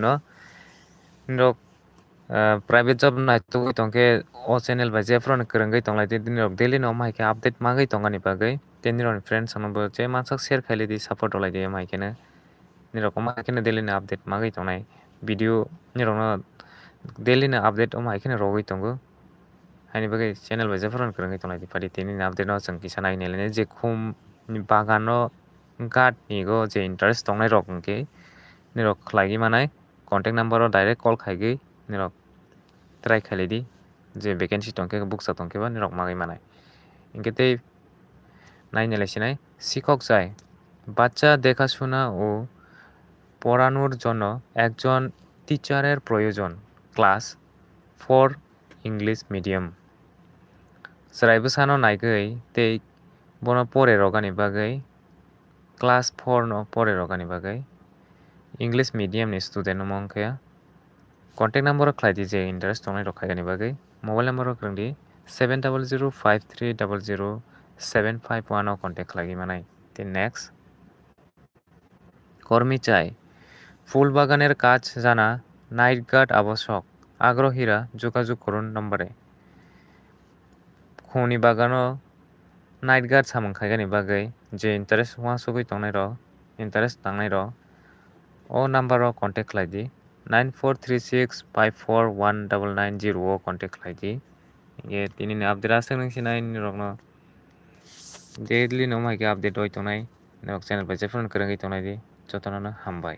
no nirok private job nai tugui tongke o channel bai je phone kwrwngui tonglai de nirok daily no mai ke update magui tongani bagui te nirok friends sanobo je mansak share khaili di support olai de mai kene nirok mai kene daily no update magui tongnai video nirok no daily no update o mai kene rogui tongo haini bagui channel bai je phone kwrwngui tonglai di pari tini update no chung kisa nai nele je khum bagan no gat ni go je interest tongnai rok hingke nirok khlaigui manai contact number o direct call khaigui nirok try khaili di je vacancy tongke buksa tongke ba nirok magui manai hingke tei nainele sinai শিক্ষক চাই বাচ্চা দেখাশোনা ও পড়ানোর জন্য একজন টিচারের প্রয়োজন class 4 English medium sraibo sano naigui tei bono pore rogani bagui class 4 no pore rogani bagui English medium ni student no mongkha contact number khlai di je interest tongnai rok khaigani bagui mobile number krang di 7005300751 o contact khlagi manai te next কর্মী চাই ফুল বাগানের কাজ জানা night guard আবশ্যক আগ্রহীরা যোগাযোগ করুন নম্বরে খুনি বাগানো নাইট গার্ড সামং খাইগানি বাগৈ যে ইন্টারেস্ট ওয়াসুগৈ তংনাই র ইন্টারেস্ট তাংনাই র ও নাম্বার ও কন্টাক্ট খাইদি 9436541990 ও কন্টাক্ট খাইদি ये तिनी update आसंग नंसिनाय निरokno daily no mai ke update oi tongnai nok channel bai je phone kwrwngui tongnai di jotono no hambai।